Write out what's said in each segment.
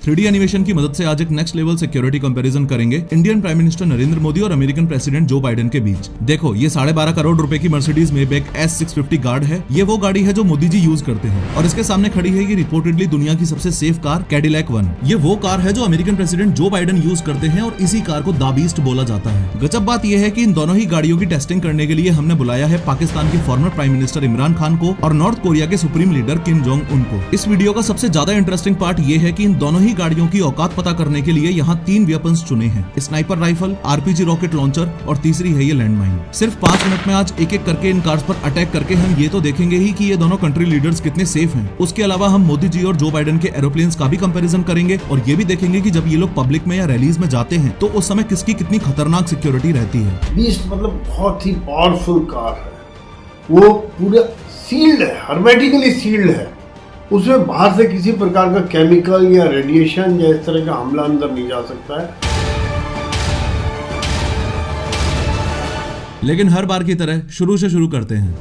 3D animation की मदद से आज एक नेक्स्ट लेवल सिक्योरिटी कंपैरिजन करेंगे Indian prime minister Narendra Modi और अमेरिकन प्रेसिडेंट जो बाइडेन के बीच। देखो, ये 12.5 करोड़ रुपए की मर्सिडीज मेबैक S650 गार्ड है। ये वो गाड़ी है जो मोदी जी यूज करते हैं और इसके सामने खड़ी है ये रिपोर्टेडली दुनिया की सबसे सेफ कार कैडिलैक 1। ये वो कार है जो American president Joe Biden use करते हैं और इसी कार को द बीस्ट बोला जाता है। गजब बात यह है कि इन दोनों ही गाड़ियों की टेस्टिंग करने के लिए हमने बुलाया है पाकिस्तान के farmer prime minister Imran Khan को और नॉर्थ कोरिया के supreme leader Kim Jong Un को। इस वीडियो का सबसे ज्यादा इंटरेस्टिंग पार्ट ये है कि इन दोनों ही गाड़ियों की औकात पता करने के लिए यहाँ 3 वेपन्स चुने हैं, sniper rifle, RPG rocket launcher और तीसरी है ये लैंडमाइन। सिर्फ 5 मिनट में आज एक एक करके इन कार्स पर अटैक करके हम ये तो देखेंगे ही कि ये दोनों कंट्री लीडर्स कितने सेफ हैं। उसके अलावा हम मोदी जी और जो बाइडेन के एरोप्लेन्स का भी कंपैरिजन करेंगे और ये भी देखेंगे कि जब ये लोग पब्लिक में या रैलीज में जाते हैं तो उस समय किसकी कितनी खतरनाक सिक्योरिटी रहती है। बीस्ट मतलब बहुत ही पावरफुल कार है, वो पूरा सील्ड है, हर्मेटिकली सील्ड है। उसमें बाहर से किसी प्रकार का केमिकल या रेडिएशन या इस तरह का हमला अंदर नहीं जा सकता है। लेकिन हर बार की तरह शुरू से शुरू करते हैं।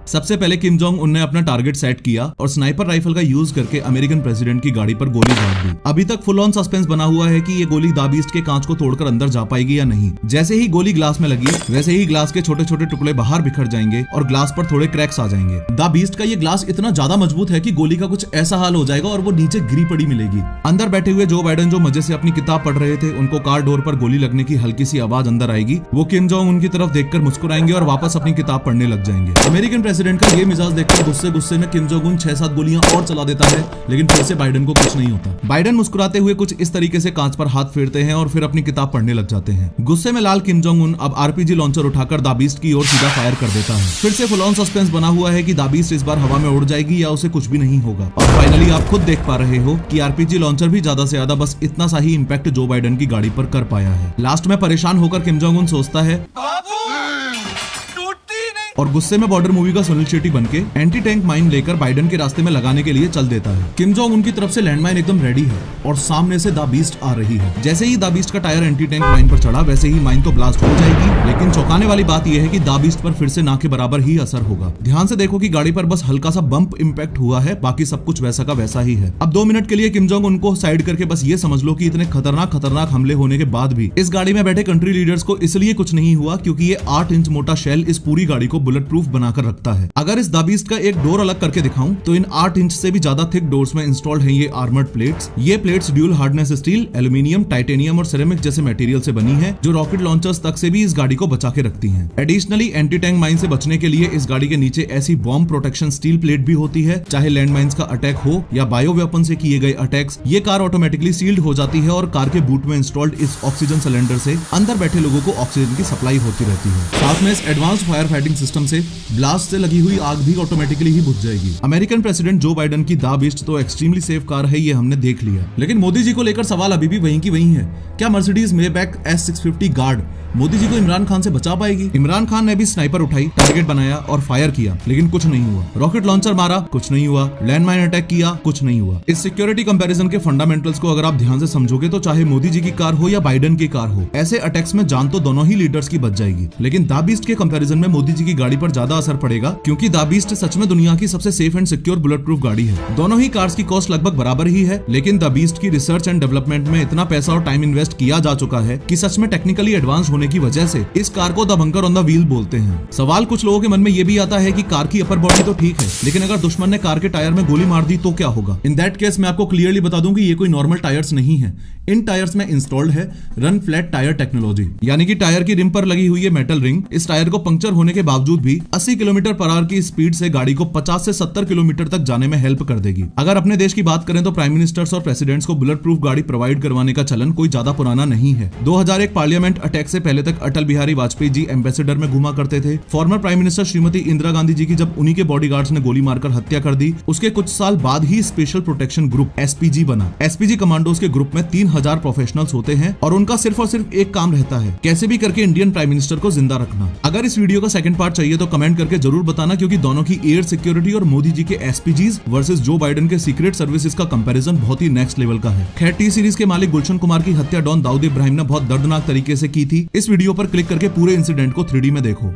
सबसे पहले किम जोंग उन ने अपना टारगेट सेट किया और स्नाइपर राइफल का यूज करके अमेरिकन प्रेसिडेंट की गाड़ी पर गोली दाग दी। अभी तक फुल ऑन सस्पेंस बना हुआ है कि ये गोली द बीस्ट के कांच को तोड़कर अंदर जा पाएगी या नहीं। जैसे ही गोली ग्लास में लगी वैसे ही ग्लास के छोटे छोटे टुकड़े बाहर बिखर जाएंगे और ग्लास पर थोड़े क्रैक्स आ जाएंगे। द बीस्ट का ये ग्लास इतना ज्यादा मजबूत है कि गोली का कुछ ऐसा हाल हो जाएगा और वो नीचे गिरी पड़ी मिलेगी। अंदर बैठे हुए जो बाइडेन जो मजे से अपनी किताब पढ़ रहे थे, उनको कार डोर पर गोली लगने की हल्की सी आवाज अंदर आएगी। वो किम जोंग उनकी तरफ देखकर मुस्कुराएंगे और वापस अपनी किताब पढ़ने लग जाएंगे। अमेरिकन प्रेसिडेंट का ये मिजाज देखकर गुस्से में किम जोंग उन 6-7 गोलियां और चला देता है, लेकिन फिर से बाइडेन को कुछ नहीं होता। बाइडेन मुस्कुराते हुए कुछ इस तरीके से कांच पर हाथ फेरते हैं और फिर अपनी किताब पढ़ने लग जाते हैं। गुस्से में लाल किम जोंग उन अब RPG लॉन्चर उठाकर द बीस्ट की ओर सीधा फायर कर देता है। फिर से फुल ऑन सस्पेंस बना हुआ है कि द बीस्ट इस बार हवा में उड़ जाएगी या उसे कुछ भी नहीं होगा। और फाइनली आप खुद देख पा रहे हो कि RPG लॉन्चर भी ज्यादा से ज्यादा बस इतना सा ही इम्पैक्ट जो बाइडेन की गाड़ी पर कर पाया है। लास्ट में परेशान होकर किम जोंग उन सोचता है और गुस्से में बॉर्डर मूवी का सुनील शेट्टी बनके एंटी टैंक माइन लेकर बाइडेन के रास्ते में लगाने के लिए चल देता है। किम जोंग उनकी तरफ से लैंडमाइन एकदम रेडी है और सामने से द बीस्ट आ रही है। जैसे ही द बीस्ट का टायर एंटी टैंक माइन पर चढ़ा वैसे ही माइन तो ब्लास्ट हो जाएगी, लेकिन चौंकाने वाली बात यह है कि द बीस्ट पर फिर से ना के बराबर ही असर होगा। ध्यान से देखो कि गाड़ी पर बस हल्का सा बम्प इम्पैक्ट हुआ है, बाकी सब कुछ वैसा का वैसा ही है। अब 2 मिनट के लिए किम जोंग उनको साइड करके बस ये समझ लो कि इतने खतरनाक हमले होने के बाद भी इस गाड़ी में बैठे कंट्री लीडर्स को इसलिए कुछ नहीं हुआ क्योंकि ये 8 इंच मोटा शेल इस पूरी गाड़ी को बुलेट प्रूफ बनाकर रखता है। अगर इस द बीस्ट का एक डोर अलग करके दिखाऊं तो इन 8 इंच से भी ज्यादा थिक डोर्स में इंस्टॉल्ड हैं ये आर्मर्ड प्लेट्स। ये plates dual hardness steel, aluminium, titanium और सिरेमिक जैसे मटेरियल से बनी है जो रॉकेट लॉन्चर्स तक से भी इस गाड़ी को बचा के रखती हैं। एडिशनली एंटी टैंक माइन से बचने के लिए इस गाड़ी के नीचे ऐसी बॉम्ब प्रोटेक्शन स्टील प्लेट भी होती है, चाहे लैंड माइंस का अटैक हो या बायो वेपन से किए गए अटैक्स, ये कार ऑटोमेटिकली सील्ड हो जाती है और कार के बूट में इंस्टॉल्ड इस ऑक्सीजन सिलेंडर से अंदर बैठे लोगों को ऑक्सीजन की सप्लाई होती रहती है। साथ में इस एडवांस फायर फाइटिंग सिस्टम से ब्लास्ट से लगी हुई आग भी ऑटोमेटिकली ही बुझ जाएगी। अमेरिकन प्रेसिडेंट जो बाइडेन की द बीस्ट तो एक्सट्रीमली सेफ कार है, ये हमने देख लिया, लेकिन मोदी जी को लेकर सवाल अभी भी वहीं की वहीं है। क्या Mercedes Maybach S650 guard Modi ji को इमरान खान से बचा पाएगी? इमरान खान ने भी स्नाइपर उठाई, टारगेट बनाया और फायर किया, लेकिन कुछ नहीं हुआ। रॉकेट लॉन्चर मारा, कुछ नहीं हुआ। लैंडमाइन अटैक किया, कुछ नहीं हुआ। इस सिक्योरिटी कंपैरिजन के फंडामेंटल्स को अगर आप ध्यान से समझोगे तो चाहे मोदी जी की कार हो या बाइडेन की कार हो, ऐसे अटैक्स में जान तो दोनों ही लीडर्स की बच जाएगी। लेकिन द बीस्ट के कंपैरिजन में मोदी जी की गाड़ी पर ज्यादा असर पड़ेगा क्योंकि द बीस्ट सच में दुनिया की सबसे safe and secure bullet proof गाड़ी है। दोनों ही कार्स की कॉस्ट लगभग बराबर ही है, लेकिन द बीस्ट की रिसर्च एंड डेवलपमेंट में इतना पैसा और टाइम इन्वेस्ट किया जा चुका है कि सच में टेक्निकली एडवांस होने की वजह से इस कार को the bunker on the wheel बोलते हैं। सवाल कुछ लोगों के मन में ये भी आता है कि कार की अपर बॉडी तो ठीक है, लेकिन अगर दुश्मन ने कार के टायर में गोली मार दी तो क्या होगा? इन दैट केस मैं आपको क्लियरली बता दूं कि ये कोई नॉर्मल टायर्स नहीं है। इन टायर्स में इंस्टॉल्ड है रन फ्लैट टायर टेक्नोलॉजी, यानी कि टायर की रिम पर लगी हुई है मेटल रिंग इस टायर को पंक्चर होने के बावजूद भी 80 किलोमीटर पर आवर की स्पीड से गाड़ी को 50 से 70 किलोमीटर तक जाने में हेल्प कर देगी। अगर अपने देश की बात करें तो प्राइम मिनिस्टर्स और प्रेसिडेंट्स को बुलेट प्रूफ गाड़ी प्रोवाइड करवाने का चलन कोई ज्यादा पुराना नहीं है। 2001 पार्लियामेंट अटैक से पहले तक अटल बिहारी वाजपेयी जी एम्बेसडर में घुमा करते थे। Former prime minister Shrimati Indira Gandhi ji की जब उन्हीं के बॉडीगार्ड्स ने गोली मारकर हत्या कर दी, उसके कुछ साल बाद ही स्पेशल प्रोटेक्शन ग्रुप SPG बना। SPG कमांडोज के ग्रुप में 3000 प्रोफेशनल्स होते हैं और उनका सिर्फ और सिर्फ एक काम रहता है, कैसे भी करके इंडियन प्राइम मिनिस्टर को जिंदा रखना। अगर इस वीडियो का सेकंड पार्ट चाहिए तो कमेंट करके जरूर बताना, क्योंकि दोनों की एयर सिक्योरिटी और मोदी जी के SPGs वर्सेस जो बाइडेन के सीक्रेट सर्विसेज का कंपैरिजन बहुत ही नेक्स्ट लेवल का है। खैर, T सीरीज के मालिक गुलशन कुमार की हत्या डॉन दाऊद इब्राहिम ने बहुत दर्दनाक तरीके से की थी। इस वीडियो पर क्लिक करके पूरे इंसिडेंट को 3D में देखो।